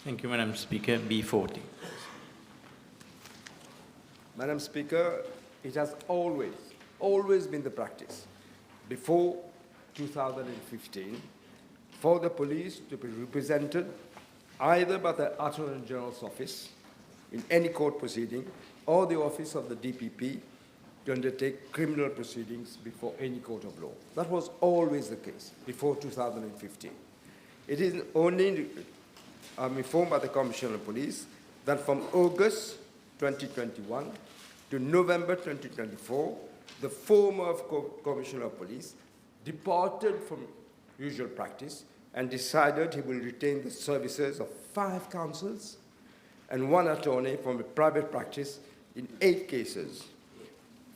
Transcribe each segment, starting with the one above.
Thank you, Madam Speaker. B40. Madam Speaker, it has always been the practice before 2015 for the police to be represented either by the Attorney General's office in any court proceeding or the office of the DPP to undertake criminal proceedings before any court of law. That was always the case before 2015. It is only, I'm informed by the Commissioner of Police, that from August 2021 to November 2024, the former Commissioner of Police departed from usual practice and decided he will retain the services of 5 counsels and 1 attorney from a private practice in 8 cases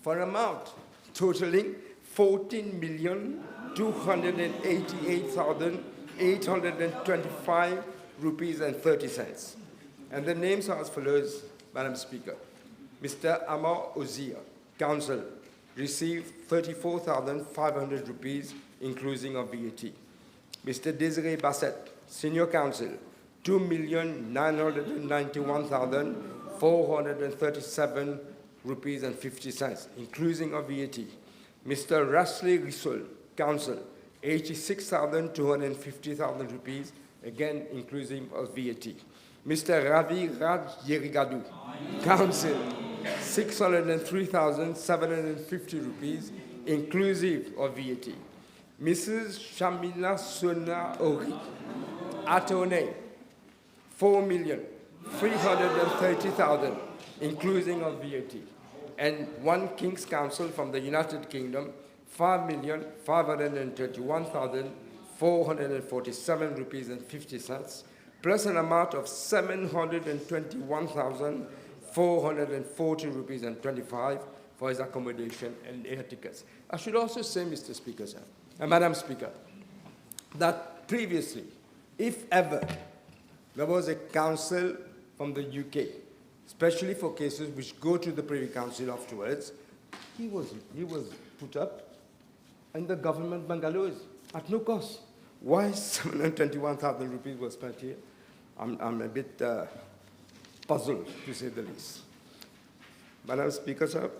for an amount totaling 14,288,825 rupees and 30 cents. And the names are as follows, Madam Speaker. Mr. Amar Ozia, counsel, received 34,500 rupees, including of VAT. Mr. Desiree Bassett, senior counsel, 2,991,437 rupees and 50 cents, including of VAT. Mr. Rasley Risol, counsel, 86,250,000 rupees, again inclusive of VAT. Mr. Ravi Raj Yerigadu, counsel, 603,750 rupees, inclusive of VAT. Mrs. Shamila Sona Ori, attorney, 4,330,000, including of VAT. And 1 King's Counsel from the United Kingdom, 5,531,447 rupees and 50 cents, plus an amount of 721,440 rupees and 25 for his accommodation and air tickets. I should also say, Mr. Speaker, sir, and Madam Speaker, that previously, if ever, there was a counsel from the UK, especially for cases which go to the Privy Council afterwards, he was put up in the government bungalows at no cost. Why 721,000 rupees was spent here? I'm a bit puzzled, to say the least. Madam Speaker, sir,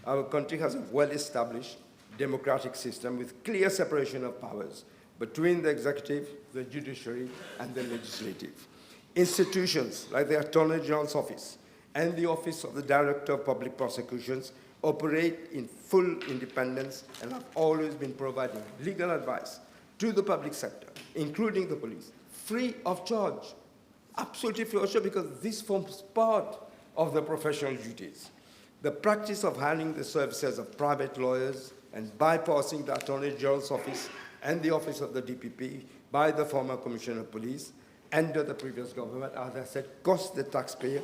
our country has a well-established democratic system with clear separation of powers between the executive, the judiciary, and the legislative. Institutions like the Attorney General's office and the Office of the Director of Public Prosecutions operate in full independence and have always been providing legal advice to the public sector, including the police, free of charge, absolutely free of charge, because this forms part of the professional duties. The practice of handling the services of private lawyers and bypassing the Attorney General's office and the office of the DPP by the former Commissioner of Police under the previous government, as I said, cost the taxpayer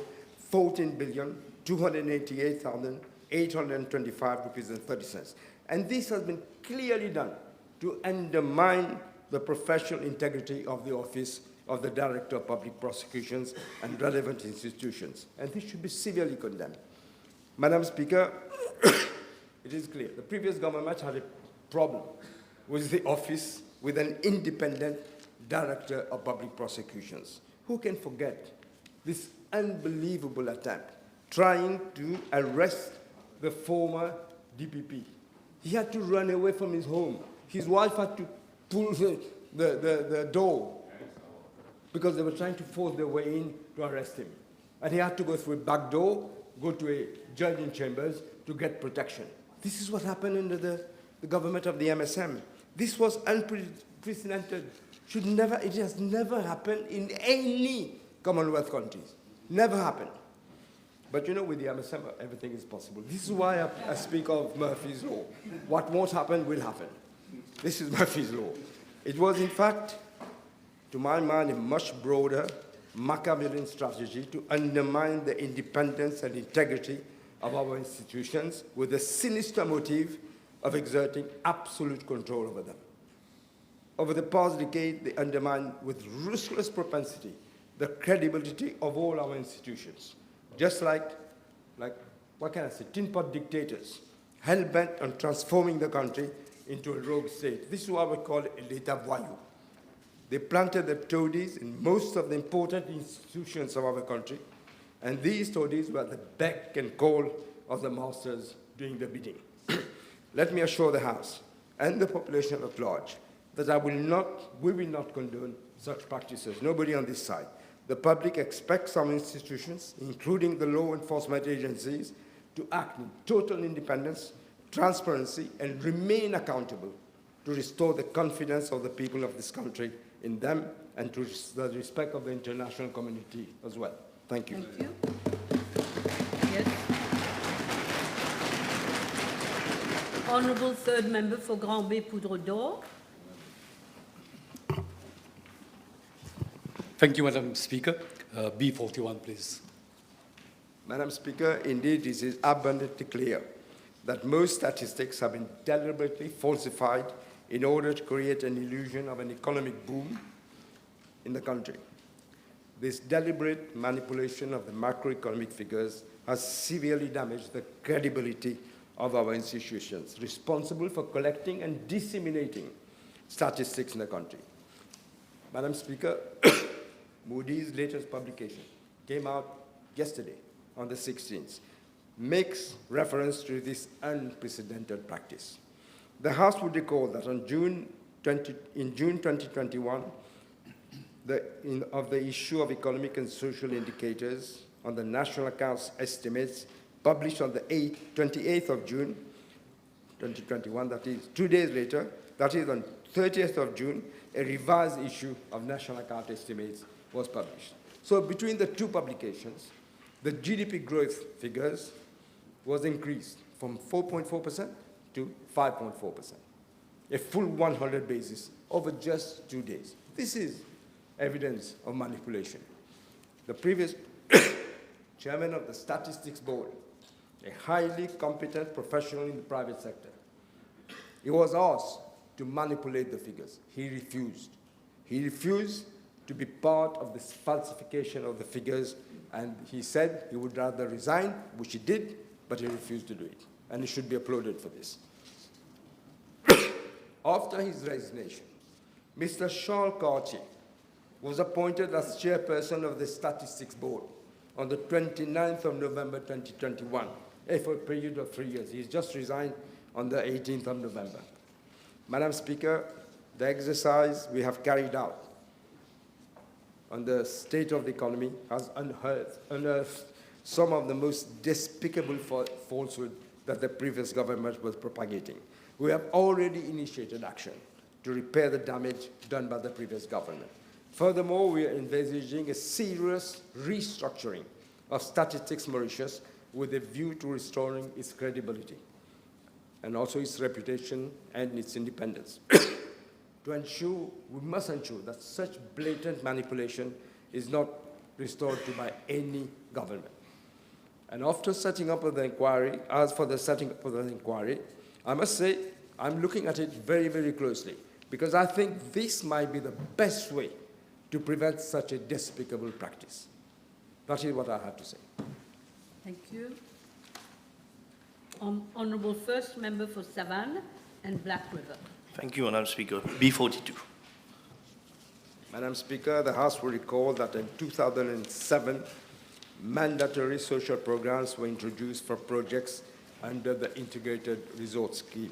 14,288,825 rupees and 30 cents. And this has been clearly done to undermine the professional integrity of the office of the Director of Public Prosecutions and relevant institutions. And this should be severely condemned. Madam Speaker, it is clear the previous government had a problem with the office with an independent Director of Public Prosecutions. Who can forget this unbelievable attempt trying to arrest the former DPP? He had to run away from his home. His wife had to pull the door because they were trying to force their way in to arrest him. And he had to go through a back door, go to a judge in chambers to get protection. This is what happened under the government of the MSM. This was unprecedented. It has never happened in any Commonwealth countries. Never happened. But you know, with the MSM, everything is possible. This is why I speak of Murphy's Law. What won't happen will happen. This is Murphy's Law. It was, in fact, to my mind, a much broader Machiavellian strategy to undermine the independence and integrity of our institutions with the sinister motive of exerting absolute control over them. Over the past decade, they undermined with ruthless propensity the credibility of all our institutions, just like what can I say, tin pot dictators, hell-bent on transforming the country into a rogue state. This is what we call a l'État voyou. They planted the toadies in most of the important institutions of our country, and these toadies were the beck and call of the masters doing the bidding. Let me assure the House and the population at large that we will not condone such practices, nobody on this side. The public expects some institutions, including the law enforcement agencies, to act in total independence, transparency, and remain accountable to restore the confidence of the people of this country in them and to the respect of the international community as well. Thank you. Thank you. Yes. Honourable third member for Grand Bay Poudre d'Or. Thank you, Madam Speaker. B41, please. Madam Speaker, indeed, it is abundantly clear that most statistics have been deliberately falsified in order to create an illusion of an economic boom in the country. This deliberate manipulation of the macroeconomic figures has severely damaged the credibility of our institutions responsible for collecting and disseminating statistics in the country. Madam Speaker, Moody's latest publication came out yesterday on the 16th, makes reference to this unprecedented practice. The House would recall that in June 2021, of the issue of economic and social indicators on the National Accounts estimates published on the 28th of June 2021, that is 2 days later, that is on 30th of June, a revised issue of National Account estimates was published. So between the two publications, the GDP growth figures was increased from 4.4% to 5.4%, a full 100 basis over just 2 days. This is evidence of manipulation. The previous chairman of the Statistics Board, a highly competent professional in the private sector, he was asked to manipulate the figures. He refused. He refused to be part of this falsification of the figures, and he said he would rather resign, which he did, but he refused to do it, and he should be applauded for this. After his resignation, Mr. Charles Cartier was appointed as chairperson of the Statistics Board on the 29th of November 2021, for a period of 3 years. He's just resigned on the 18th of November. Madam Speaker, the exercise we have carried out on the state of the economy has unearthed some of the most despicable falsehood that the previous government was propagating. We have already initiated action to repair the damage done by the previous government. Furthermore, we are envisaging a serious restructuring of Statistics Mauritius with a view to restoring its credibility and also its reputation and its independence. We must ensure that such blatant manipulation is not restored to by any government. And after setting up of the inquiry, as for the setting up of the inquiry, I must say I'm looking at it very, very closely because I think this might be the best way to prevent such a despicable practice. That is what I have to say. Thank you. Honourable First Member for Savannah and Black River. Thank you, Madam Speaker. B42. Madam Speaker, the House will recall that in 2007, mandatory social programs were introduced for projects under the Integrated Resort Scheme.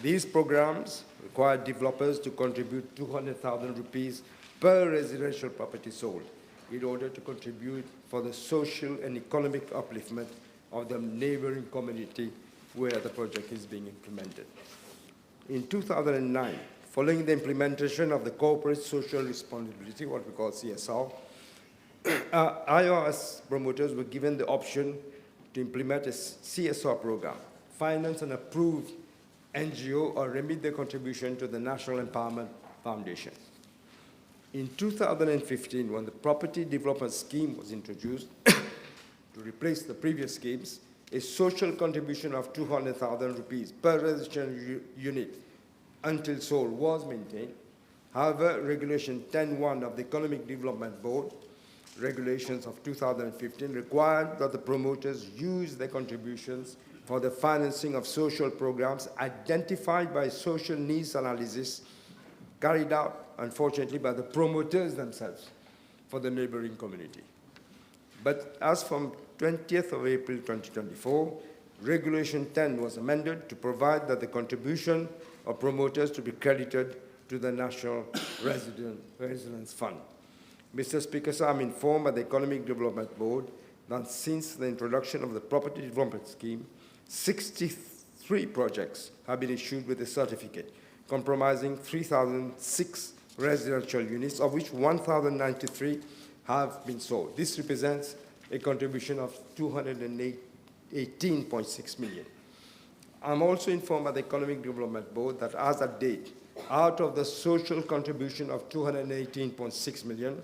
These programs required developers to contribute 200,000 rupees per residential property sold in order to contribute for the social and economic upliftment of the neighboring community where the project is being implemented. In 2009, following the implementation of the Corporate Social Responsibility, what we call CSR, IRS promoters were given the option to implement a CSR program, finance an approved NGO, or remit their contribution to the National Empowerment Foundation. In 2015, when the Property Development Scheme was introduced to replace the previous schemes, a social contribution of 200,000 rupees per residential unit until sold was maintained. However, Regulation 10.1 of the Economic Development Board, regulations of 2015, required that the promoters use their contributions for the financing of social programs identified by social needs analysis carried out, unfortunately, by the promoters themselves for the neighboring community. But as from 20th of April 2024, Regulation 10 was amended to provide that the contribution of promoters to be credited to the National Resilience Fund. Mr. Speaker, sir, I'm informed by the Economic Development Board that since the introduction of the Property Development Scheme, 63 projects have been issued with a certificate, comprising 3,006 residential units, of which 1,093 have been sold. This represents a contribution of 218.6 million. I'm also informed by the Economic Development Board that as at date, out of the social contribution of 218.6 million,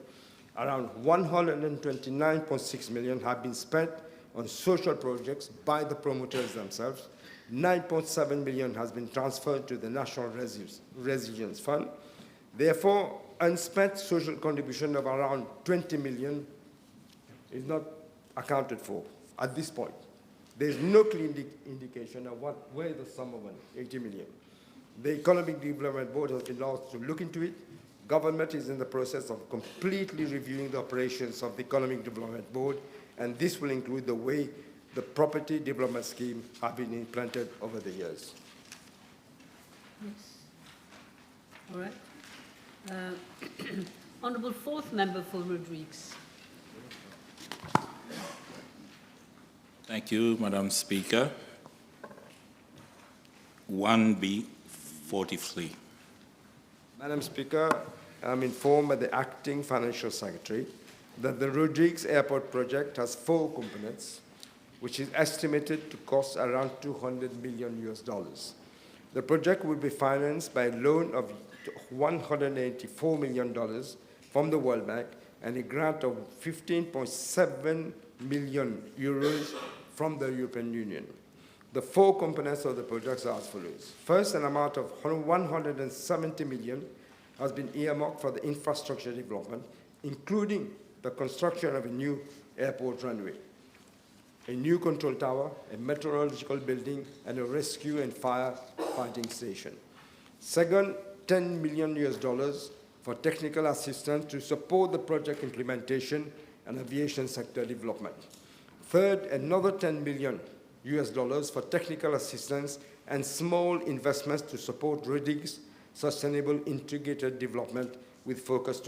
around 129.6 million have been spent on social projects by the promoters themselves. 9.7 million has been transferred to the National Resilience Fund. Therefore, unspent social contribution of around 20 million is not accounted for at this point. There is no clear indication of where the sum of 80 million. The Economic Development Board has been asked to look into it. Government is in the process of completely reviewing the operations of the Economic Development Board, and this will include the way the property development scheme have been implemented over the years. Yes. All right. Honourable fourth member for Rodrigues. Thank you, Madam Speaker. 1B 43. Madam Speaker, I'm informed by the Acting Financial Secretary that the Rodrigues Airport project has 4 components, which is estimated to cost around $200 million. The project will be financed by a loan of $184 million from the World Bank and a grant of 15.7 million euros from the European Union. The 4 components of the projects are as follows. First, an amount of 170 million has been earmarked for the infrastructure development, including the construction of a new airport runway, a new control tower, a meteorological building, and a rescue and fire fighting station. Second, $10 million for technical assistance to support the project implementation and aviation sector development. Third, another $10 million for technical assistance and small investments to support Rodrigues' sustainable integrated development with focus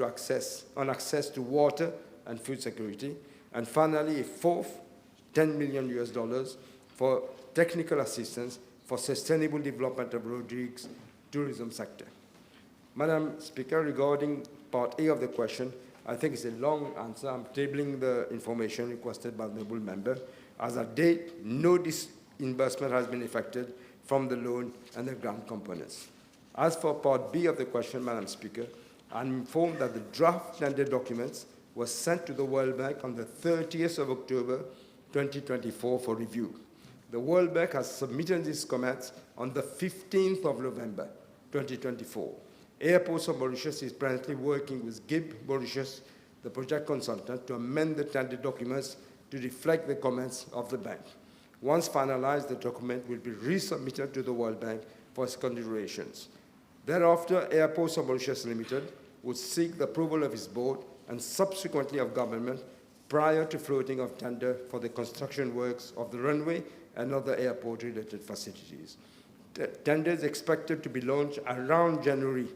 on access to water and food security. And finally, a fourth $10 million for technical assistance for sustainable development of Rodrigues' tourism sector. Madam Speaker, regarding part A of the question, I think it's a long answer. I'm tabling the information requested by the Honourable Member. As of date, no disbursement has been effected from the loan and the grant components. As for part B of the question, Madam Speaker, I'm informed that the draft tender documents were sent to the World Bank on the 30th of October 2024 for review. The World Bank has submitted its comments on the 15th of November 2024. Airports of Mauritius is presently working with GIB Mauritius, the project consultant, to amend the tender documents to reflect the comments of the bank. Once finalized, the document will be resubmitted to the World Bank for its considerations. Thereafter, Airports of Mauritius Limited would seek the approval of its board and subsequently of government prior to floating of tender for the construction works of the runway and other airport-related facilities. The tender is expected to be launched around January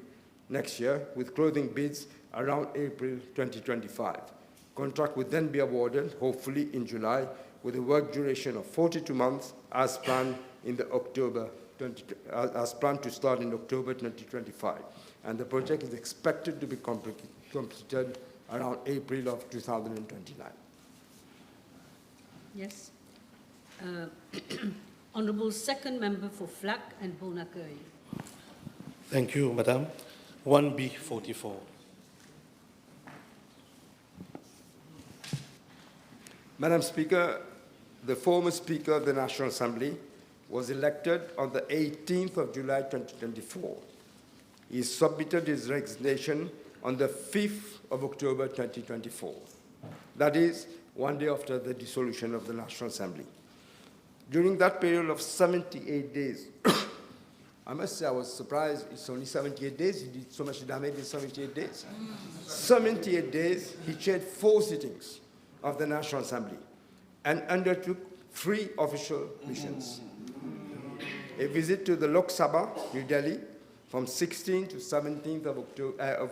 next year, with closing bids around April 2025. Contract would then be awarded, hopefully in July, with a work duration of 42 months as planned as planned to start in October 2025. And the project is expected to be completed around April of 2029. Yes. Honourable second member for Flac and Bon-Accueil. Thank you, Madam. 1B 44. Madam Speaker, the former Speaker of the National Assembly was elected on the 18th of July 2024. He submitted his resignation on the 5th of October 2024. That is, one day after the dissolution of the National Assembly. During that period of 78 days, I must say I was surprised. It's only 78 days. He did so much damage in 78 days. 78 days, he chaired 4 sittings of the National Assembly and undertook 3 official missions. A visit to the Lok Sabha, New Delhi, from 16th to 17th of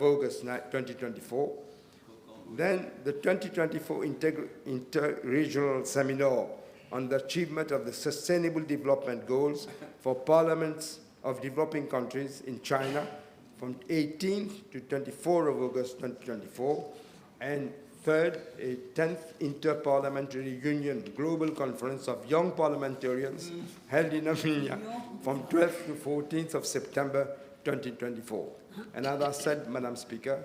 August 2024. Then the 2024 Inter-Regional Seminar on the achievement of the Sustainable Development Goals for Parliaments of Developing Countries in China from 18th to 24th of August 2024. And third, a 10th Inter-Parliamentary Union Global Conference of Young Parliamentarians held in Armenia from 12th to 14th of September 2024. And as I said, Madam Speaker,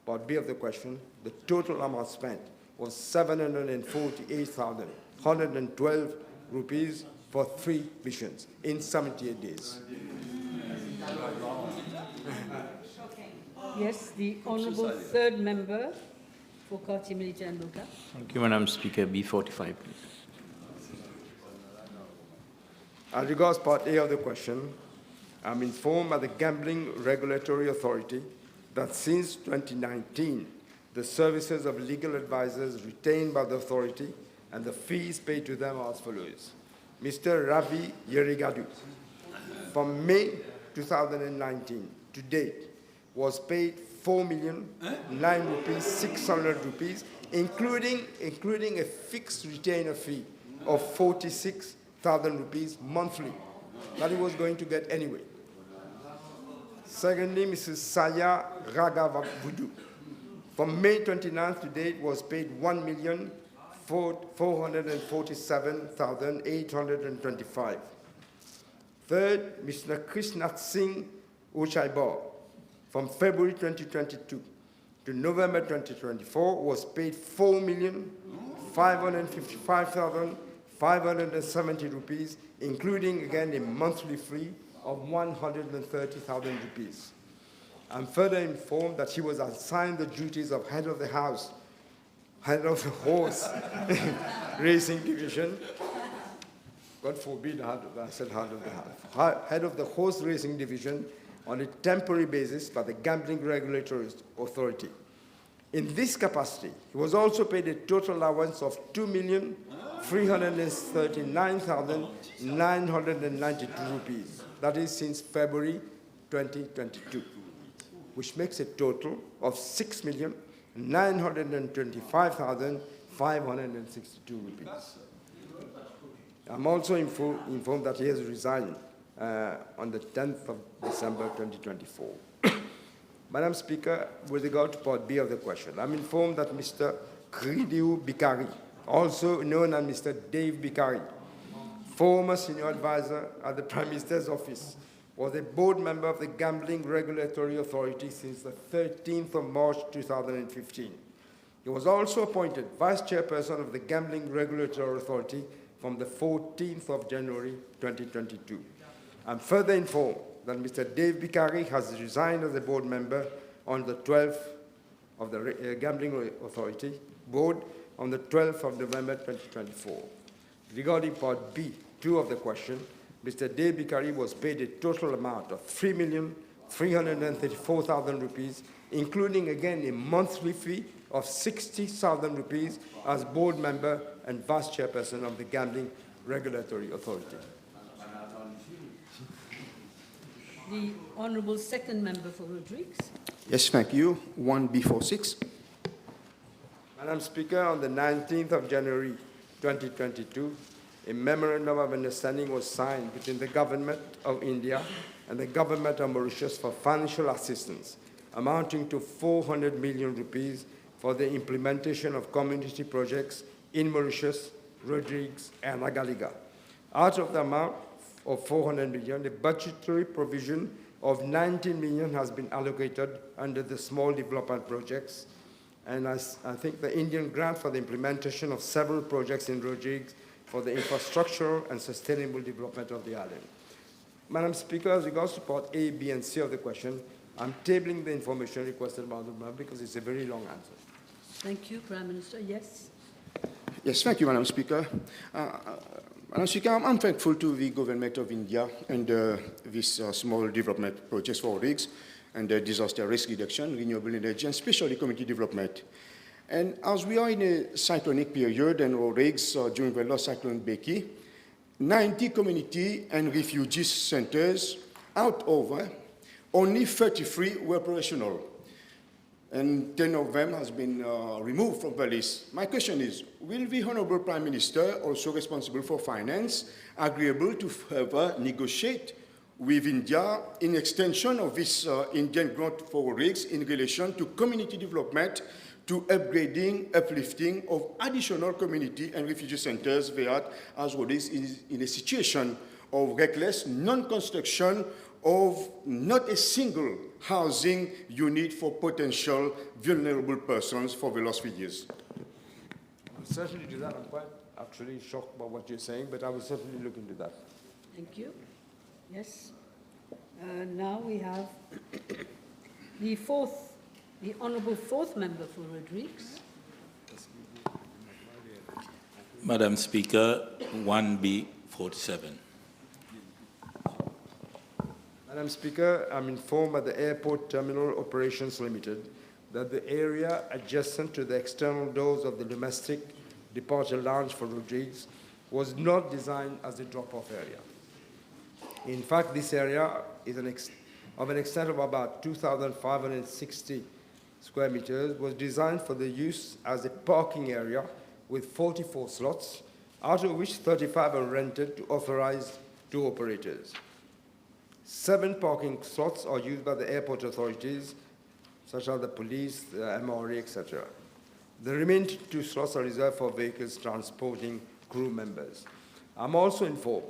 Part B of the question, the total amount spent was 748,112 rupees for 3 missions in 78 days. Yes, the Honourable third member for Kati Milita and Boka. Thank you, Madam Speaker. B45, please. As regards Part A of the question, I'm informed by the Gambling Regulatory Authority that since 2019, the services of legal advisors retained by the authority and the fees paid to them are as follows. Mr. Ravi Yerigadu, from May 2019 to date, was paid 4,009,600 rupees, including a fixed retainer fee of 46,000 rupees monthly that he was going to get anyway. Secondly, Mrs. Saya Ragavavudu, from May 29th to date, was paid 1,447,825. Third, Mr. Krishnath Singh Uchaibar, from February 2022 to November 2024, was paid 4,555,570 rupees, including again a monthly fee of 130,000 rupees. I'm further informed that he was assigned the duties of head of the house, head of the horse racing division. God forbid I said head of the house. Head of the horse racing division on a temporary basis by the Gambling Regulatory Authority. In this capacity, he was also paid a total allowance of 2,339,992 rupees. That is since February 2022, which makes a total of 6,925,562 rupees. I'm also informed that he has resigned on the 10th of December 2024. Madam Speaker, with regard to Part B of the question, I'm informed that Mr. Kridiu Bikari, also known as Mr. Dave Bikari, former senior advisor at the Prime Minister's office, was a board member of the Gambling Regulatory Authority since the 13th of March 2015. He was also appointed vice chairperson of the Gambling Regulatory Authority from the 14th of January 2022. I'm further informed that Mr. Dave Bikari has resigned as a board member on the 12th of the Gambling Authority board on the 12th of November 2024. Regarding Part B2 of the question, Mr. Dave Bikari was paid a total amount of 3,334,000 rupees, including again a monthly fee of 60,000 rupees as board member and vice chairperson of the Gambling Regulatory Authority. The Honourable second member for Rodrigues. Yes, thank you. 1B46. Madam Speaker, on the 19th of January 2022, a memorandum of understanding was signed between the Government of India and the Government of Mauritius for financial assistance amounting to 400 million rupees for the implementation of community projects in Mauritius, Rodrigues, and Agaliga. Out of the amount of 400 million, the budgetary provision of 19 million has been allocated under the small development projects. And I think the Indian grant for the implementation of several projects in Rodrigues for the infrastructural and sustainable development of the island. Madam Speaker, as regards to Part A, B, and C of the question, I'm tabling the information requested by the member because it's a very long answer. Thank you, Prime Minister. Yes. Yes, thank you, Madam Speaker. Madam Speaker, I'm thankful to the government of India and this small development projects for rigs and disaster risk reduction, renewable energy, and especially community development. And as we are in a cyclonic period and our rigs during the last cyclone Becky, 90 community and refugee centers out of only 33 were operational, and 10 of them has been removed from the list. My question is, will the Honourable Prime Minister, also responsible for finance, agreeable to further negotiate with India in extension of this Indian grant for rigs in relation to community development, to upgrading, uplifting of additional community and refugee centers where, as Rodrigues is in a situation of reckless non-construction of not a single housing unit for potential vulnerable persons for the last few years? I'll certainly do that. I'm quite actually shocked by what you're saying, but I will certainly look into that. Thank you. Yes. Now we have the Honourable fourth member for Rodrigues. Madam Speaker, 1B47. Madam Speaker, I'm informed by the Airport Terminal Operations Limited that the area adjacent to the external doors of the domestic departure lounge for Rodrigues was not designed as a drop-off area. In fact, this area is of an extent of about 2,560 square meters, was designed for the use as a parking area with 44 slots, out of which 35 are rented to authorized tour operators. 7 parking slots are used by the airport authorities, such as the police, the MRA, etc. The remaining 2 slots are reserved for vehicles transporting crew members. I'm also informed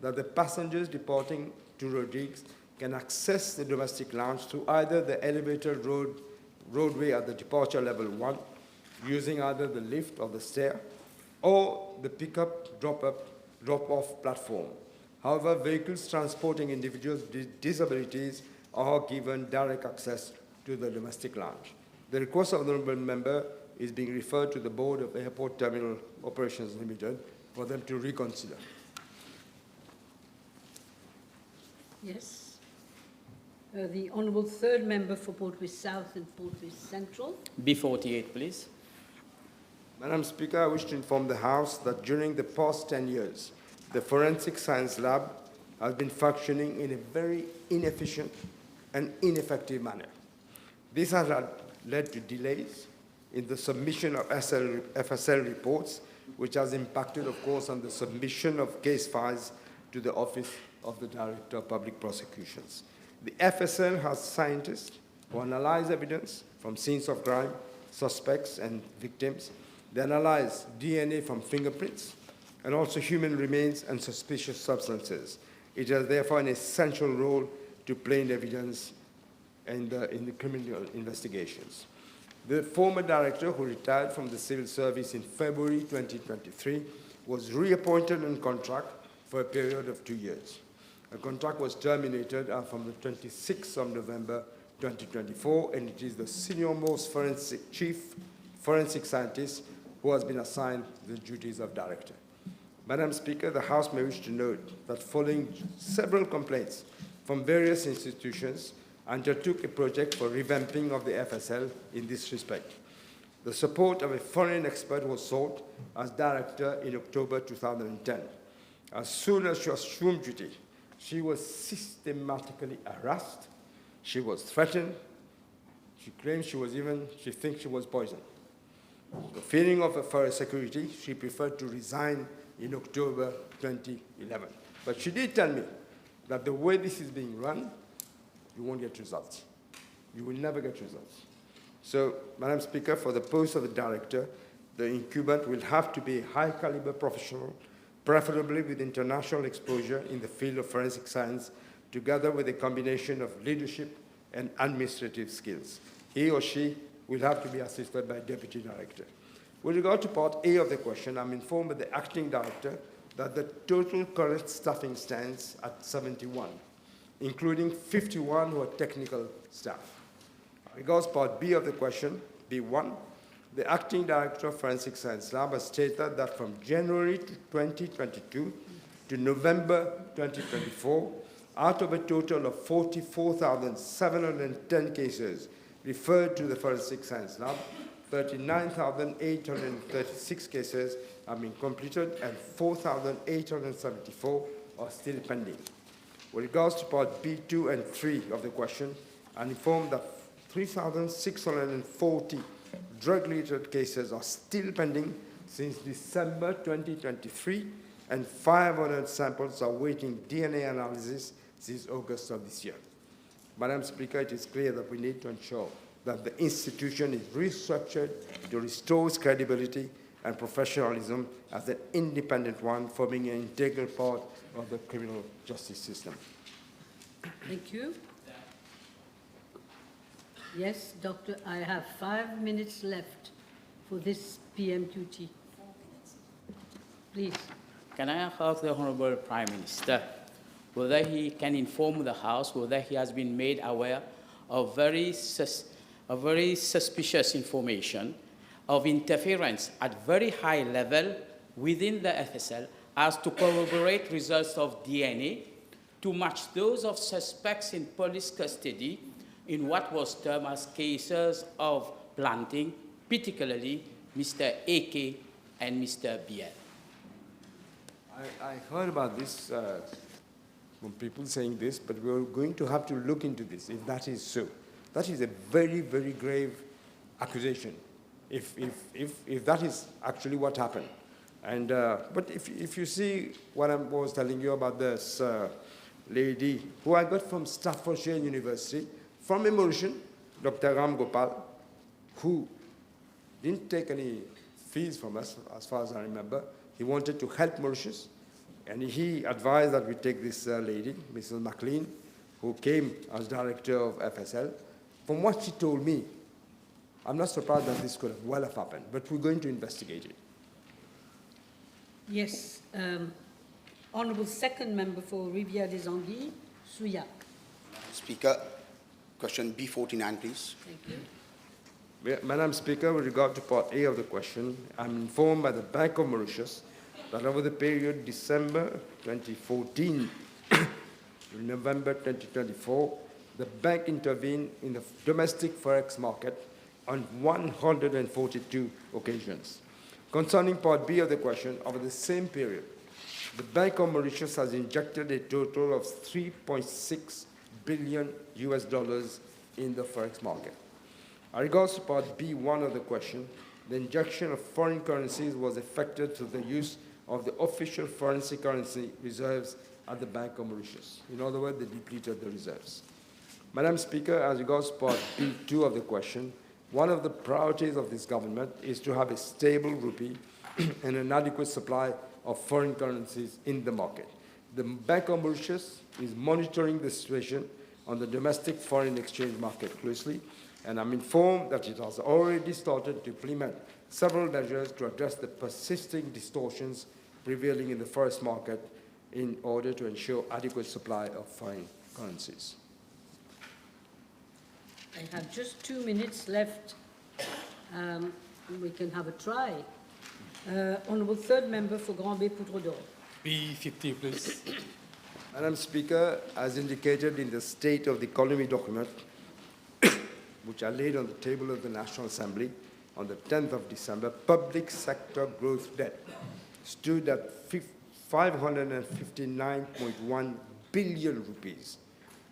that the passengers departing to Rodrigues can access the domestic lounge through either the elevated roadway at the departure level 1, using either the lift or the stair, or the pick-up, drop-off platform. However, vehicles transporting individuals with disabilities are given direct access to the domestic lounge. The request of the Honourable Member is being referred to the Board of Airport Terminal Operations Limited for them to reconsider. Yes. The Honourable third member for Portwest South and Portwest Central. B48, please. Madam Speaker, I wish to inform the House that during the past 10 years, the Forensic Science Lab has been functioning in a very inefficient and ineffective manner. This has led to delays in the submission of FSL reports, which has impacted, of course, on the submission of case files to the Office of the Director of Public Prosecutions. The FSL has scientists who analyze evidence from scenes of crime, suspects and victims. They analyze DNA from fingerprints and also human remains and suspicious substances. It has therefore an essential role to play in evidence in the criminal investigations. The former director, who retired from the civil service in February 2023, was reappointed on contract for a period of 2 years. The contract was terminated from the 26th of November 2024, and it is the senior-most chief forensic scientist who has been assigned the duties of director. Madam Speaker, the House may wish to note that following several complaints from various institutions, undertook a project for revamping of the FSL in this respect. The support of a foreign expert was sought as director in October 2010. As soon as she assumed duty, she was systematically harassed, she was threatened, she claimed she thinks she was poisoned. The feeling of her security, she preferred to resign in October 2011. But she did tell me that the way this is being run, you won't get results. You will never get results. So, Madam Speaker, for the post of the director, the incumbent will have to be a high-caliber professional, preferably with international exposure in the field of forensic science, together with a combination of leadership and administrative skills. He or she will have to be assisted by a deputy director. With regard to part A of the question, I'm informed by the acting director that the total current staffing stands at 71, including 51 who are technical staff. Regards part B of the question, B1, the acting director of Forensic Science Lab has stated that from January 2022 to November 2024, out of a total of 44,710 cases referred to the Forensic Science Lab, 39,836 cases have been completed and 4,874 are still pending. With regards to part B2 and 3 of the question, I'm informed that 3,640 drug-related cases are still pending since December 2023, and 500 samples are waiting DNA analysis since August of this year. Madam Speaker, it is clear that we need to ensure that the institution is restructured to restore its credibility and professionalism as an independent one, forming an integral part of the criminal justice system. Thank you. Yes, Doctor, I have 5 minutes left for this PMQT. Please. Can I ask the Honourable Prime Minister whether he can inform the House whether he has been made aware of very suspicious information of interference at very high level within the FSL as to corroborate results of DNA to match those of suspects in police custody in what was termed as cases of planting, particularly Mr. AK and Mr. BL. I heard about this from people saying this, but we're going to have to look into this if that is so. That is a very, very grave accusation, if that is actually what happened. And, but if you see what I was telling you about this lady who I got from Staffordshire University, from a Mauritian, Dr. RAMGOOLAM, who didn't take any fees from us, as far as I remember. He wanted to help Mauritius, and he advised that we take this lady, Mrs. McLean, who came as director of FSL. From what she told me, I'm not surprised that this could have well have happened, but we're going to investigate it. Yes. Honourable second member for Rivière des Anguilles, Souillac. Speaker, question B49, please. Thank you. Madam Speaker, with regard to part A of the question, I'm informed by the Bank of Mauritius that over the period December 2014 to November 2024, the bank intervened in the domestic forex market on 142 occasions. Concerning part B of the question, over the same period, the Bank of Mauritius has injected a total of $3.6 billion in the forex market. As regards to part B1 of the question, the injection of foreign currencies was effected through the use of the official forensic currency reserves at the Bank of Mauritius. In other words, they depleted the reserves. Madam Speaker, as regards to part B2 of the question, one of the priorities of this government is to have a stable rupee and an adequate supply of foreign currencies in the market. The Bank of Mauritius is monitoring the situation on the domestic foreign exchange market closely, and I'm informed that it has already started to implement several measures to address the persisting distortions prevailing in the forex market in order to ensure adequate supply of foreign currencies. I have just 2 minutes left. We can have a try. Honourable third member for Grand Bay Poudre d'Or. B50, please. Madam Speaker, as indicated in the State of the Economy document, which I laid on the table of the National Assembly on the 10th of December, public sector growth debt stood at 559.1 billion rupees.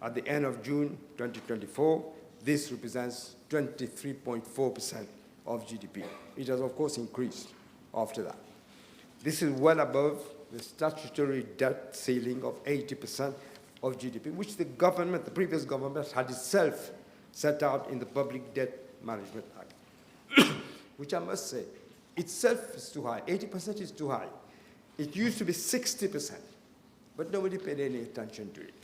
At the end of June 2024, this represents 23.4% of GDP. It has, of course, increased after that. This is well above the statutory debt ceiling of 80% of GDP, which the government, the previous government, had itself set out in the Public Debt Management Act, which I must say, itself is too high. 80% is too high. It used to be 60%, but nobody paid any attention to it.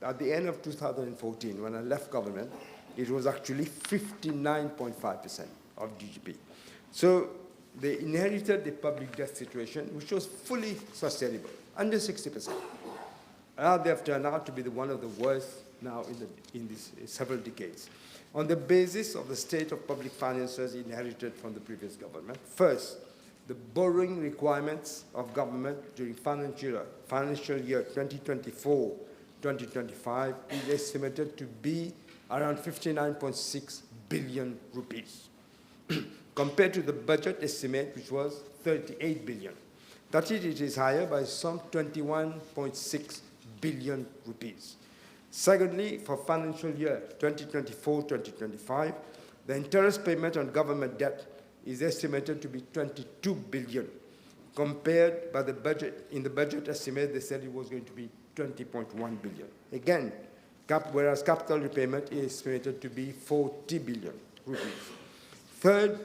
At the end of 2014, when I left government, it was actually 59.5% of GDP. So they inherited the public debt situation, which was fully sustainable, under 60%. Now they have turned out to be one of the worst now in these several decades. on the basis of the state of public finances inherited from the previous government. First, the borrowing requirements of government during financial year 2024-2025 is estimated to be around 59.6 billion rupees, compared to the budget estimate, which was 38 billion. That is, it is higher by some 21.6 billion rupees. Secondly, for financial year 2024-2025, the interest payment on government debt is estimated to be 22 billion. Compared by the budget, in the budget estimate, they said it was going to be 20.1 billion. Again, whereas capital repayment is estimated to be 40 billion rupees. Third,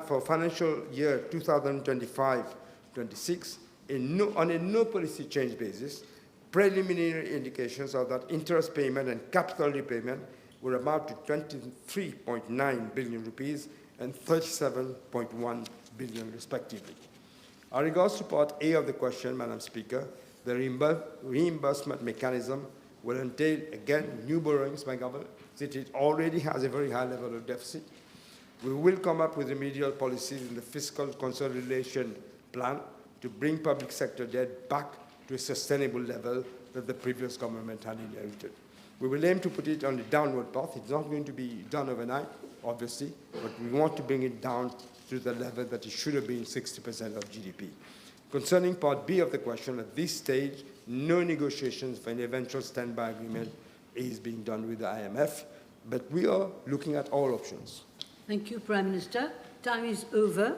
for financial year 2025-26, on a no policy change basis, preliminary indications are that interest payment and capital repayment will amount to 23.9 billion rupees and 37.1 billion respectively. As regards to part A of the question, Madam Speaker, the reimbursement mechanism will entail, again, new borrowings by government, since it already has a very high level of deficit. We will come up with remedial policies in the fiscal consolidation plan to bring public sector debt back to a sustainable level that the previous government had inherited. We will aim to put it on the downward path. It's not going to be done overnight, obviously, but we want to bring it down to the level that it should have been 60% of GDP. Concerning part B of the question, at this stage, no negotiations for an eventual standby agreement is being done with the IMF, but we are looking at all options. Thank you, Prime Minister. Time is over.